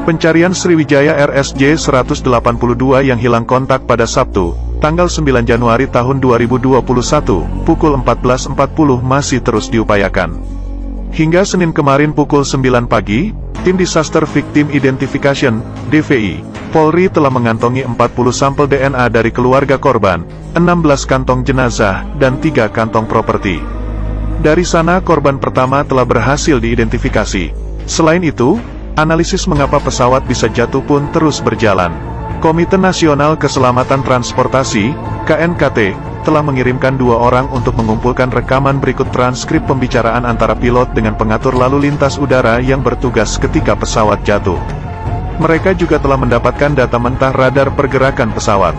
Pencarian Sriwijaya RSJ-182 yang hilang kontak pada Sabtu, tanggal 9 Januari tahun 2021, pukul 14.40 masih terus diupayakan. Hingga Senin kemarin pukul 9 pagi, Tim Disaster Victim Identification, DVI, Polri telah mengantongi 40 sampel DNA dari keluarga korban, 16 kantong jenazah, dan 3 kantong properti. Dari sana korban pertama telah berhasil diidentifikasi. Selain itu, analisis mengapa pesawat bisa jatuh pun terus berjalan. Komite Nasional Keselamatan Transportasi, KNKT, telah mengirimkan 2 orang untuk mengumpulkan rekaman berikut transkrip pembicaraan antara pilot dengan pengatur lalu lintas udara yang bertugas ketika pesawat jatuh. Mereka juga telah mendapatkan data mentah radar pergerakan pesawat.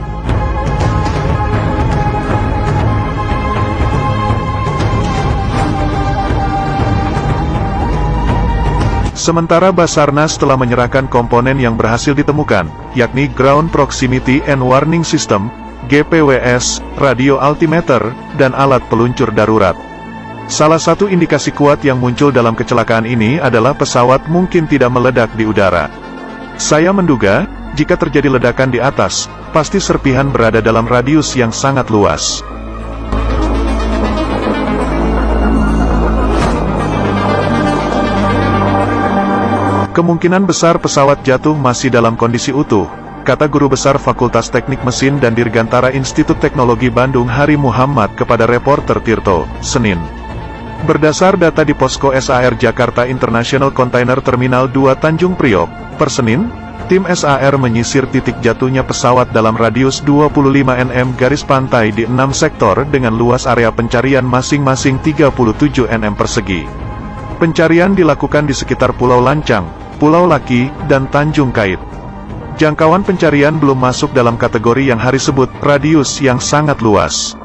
Sementara Basarnas telah menyerahkan komponen yang berhasil ditemukan, yakni Ground Proximity and Warning System, GPWS, radio altimeter, dan alat peluncur darurat. Salah satu indikasi kuat yang muncul dalam kecelakaan ini adalah pesawat mungkin tidak meledak di udara. Saya menduga, jika terjadi ledakan di atas, pasti serpihan berada dalam radius yang sangat luas. Kemungkinan besar pesawat jatuh masih dalam kondisi utuh, kata Guru Besar Fakultas Teknik Mesin dan Dirgantara Institut Teknologi Bandung Hari Muhammad kepada reporter Tirto, Senin. Berdasar data di Posko SAR Jakarta International Container Terminal 2 Tanjung Priok, per Senin, tim SAR menyisir titik jatuhnya pesawat dalam radius 25 nm garis pantai di 6 sektor dengan luas area pencarian masing-masing 37 nm persegi. Pencarian dilakukan di sekitar Pulau Lancang, Pulau Laki, dan Tanjung Kait. Jangkauan pencarian belum masuk dalam kategori yang hari sebut radius yang sangat luas.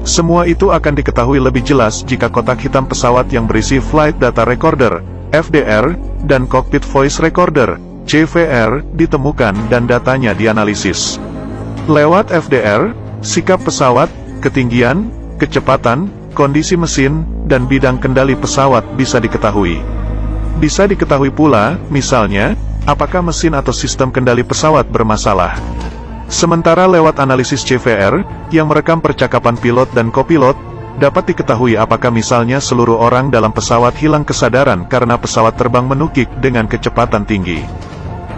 Semua itu akan diketahui lebih jelas jika kotak hitam pesawat yang berisi Flight Data Recorder, FDR, dan Cockpit Voice Recorder, CVR, ditemukan dan datanya dianalisis. Lewat FDR, sikap pesawat, ketinggian, kecepatan, kondisi mesin, dan bidang kendali pesawat bisa diketahui. Bisa diketahui pula, misalnya, apakah mesin atau sistem kendali pesawat bermasalah. Sementara lewat analisis CVR, yang merekam percakapan pilot dan kopilot, dapat diketahui apakah misalnya seluruh orang dalam pesawat hilang kesadaran karena pesawat terbang menukik dengan kecepatan tinggi.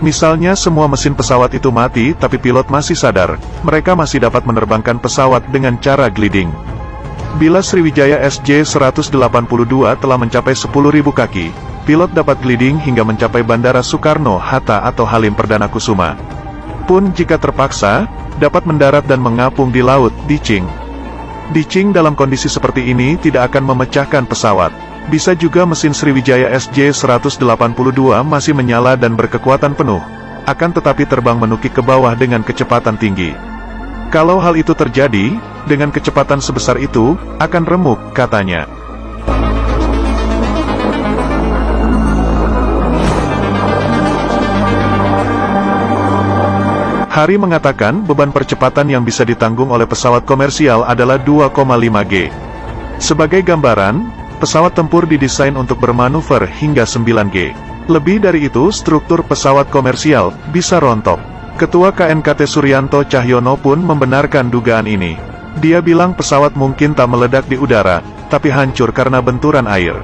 Misalnya semua mesin pesawat itu mati tapi pilot masih sadar, mereka masih dapat menerbangkan pesawat dengan cara gliding. Bila Sriwijaya SJ-182 telah mencapai 10.000 kaki, pilot dapat gliding hingga mencapai Bandara Soekarno-Hatta atau Halim Perdana Kusuma. Pun jika terpaksa, dapat mendarat dan mengapung di laut, ditching. Ditching dalam kondisi seperti ini tidak akan memecahkan pesawat. Bisa juga mesin Sriwijaya SJ-182 masih menyala dan berkekuatan penuh, akan tetapi terbang menukik ke bawah dengan kecepatan tinggi. Kalau hal itu terjadi, dengan kecepatan sebesar itu, akan remuk, katanya. Hari mengatakan beban percepatan yang bisa ditanggung oleh pesawat komersial adalah 2,5 G. Sebagai gambaran, pesawat tempur didesain untuk bermanuver hingga 9 G. Lebih dari itu, struktur pesawat komersial bisa rontok. Ketua KNKT Suryanto Cahyono pun membenarkan dugaan ini. Dia bilang pesawat mungkin tak meledak di udara, tapi hancur karena benturan air.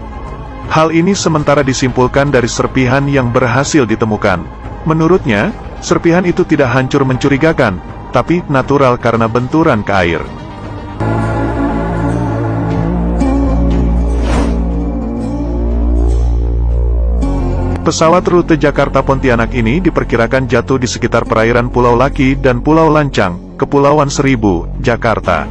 Hal ini sementara disimpulkan dari serpihan yang berhasil ditemukan. Menurutnya, serpihan itu tidak hancur mencurigakan, tapi natural karena benturan ke air. Pesawat rute Jakarta-Pontianak ini diperkirakan jatuh di sekitar perairan Pulau Laki dan Pulau Lancang, Kepulauan Seribu, Jakarta.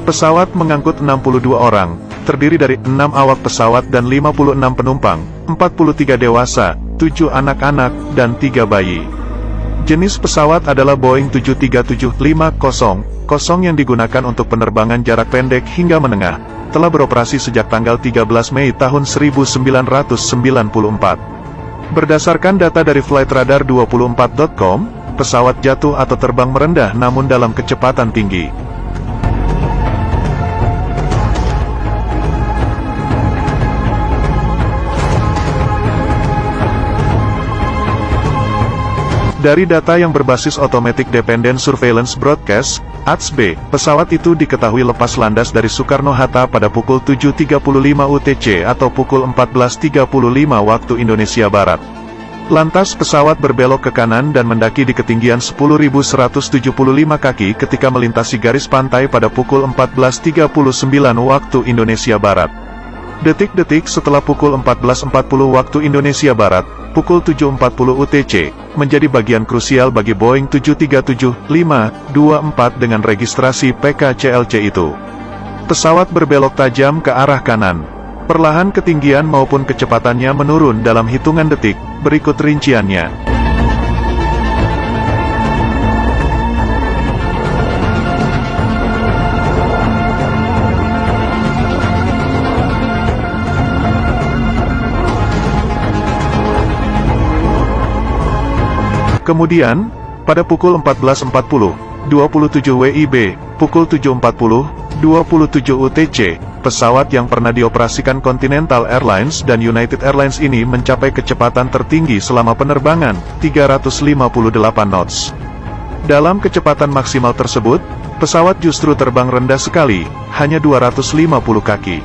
Pesawat mengangkut 62 orang, terdiri dari 6 awak pesawat dan 56 penumpang, 43 dewasa, 7 anak-anak, dan 3 bayi. Jenis pesawat adalah Boeing 737-500 yang digunakan untuk penerbangan jarak pendek hingga menengah, telah beroperasi sejak tanggal 13 Mei tahun 1994. Berdasarkan data dari flightradar24.com, pesawat jatuh atau terbang merendah namun dalam kecepatan tinggi. Dari data yang berbasis Automatic Dependent Surveillance Broadcast, ADS-B, pesawat itu diketahui lepas landas dari Soekarno-Hatta pada pukul 7.35 UTC atau pukul 14.35 waktu Indonesia Barat. Lantas pesawat berbelok ke kanan dan mendaki di ketinggian 10.175 kaki ketika melintasi garis pantai pada pukul 14.39 waktu Indonesia Barat. Detik-detik setelah pukul 14.40 waktu Indonesia Barat, pukul 7.40 UTC, menjadi bagian krusial bagi Boeing 737-524 dengan registrasi PKCLC itu. Pesawat berbelok tajam ke arah kanan. Perlahan ketinggian maupun kecepatannya menurun dalam hitungan detik, berikut rinciannya. Kemudian, pada pukul 14.40, 27 WIB, pukul 7.40, 27 UTC, pesawat yang pernah dioperasikan Continental Airlines dan United Airlines ini mencapai kecepatan tertinggi selama penerbangan, 358 knots. Dalam kecepatan maksimal tersebut, pesawat justru terbang rendah sekali, hanya 250 kaki.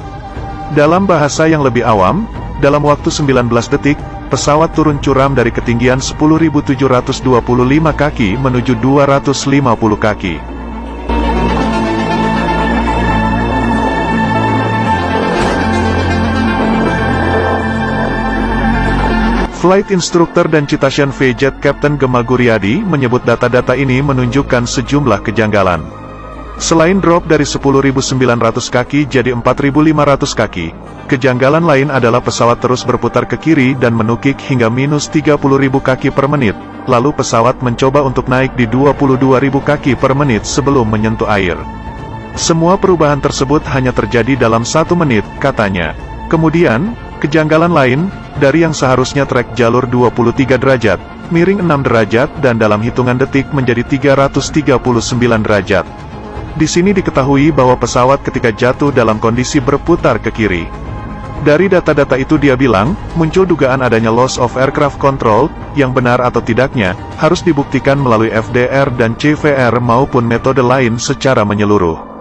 Dalam bahasa yang lebih awam, dalam waktu 19 detik, pesawat turun curam dari ketinggian 10.725 kaki menuju 250 kaki. Flight Instructor dan Citation V-Jet Captain Gemal Guryadi menyebut data-data ini menunjukkan sejumlah kejanggalan. Selain drop dari 10.900 kaki jadi 4.500 kaki, kejanggalan lain adalah pesawat terus berputar ke kiri dan menukik hingga minus 30.000 kaki per menit, lalu pesawat mencoba untuk naik di 22.000 kaki per menit sebelum menyentuh air. Semua perubahan tersebut hanya terjadi dalam 1 menit, katanya. Kemudian, kejanggalan lain, dari yang seharusnya trek jalur 23 derajat, miring 6 derajat dan dalam hitungan detik menjadi 339 derajat. Di sini diketahui bahwa pesawat ketika jatuh dalam kondisi berputar ke kiri. Dari data-data itu dia bilang, muncul dugaan adanya loss of aircraft control, yang benar atau tidaknya, harus dibuktikan melalui FDR dan CVR maupun metode lain secara menyeluruh.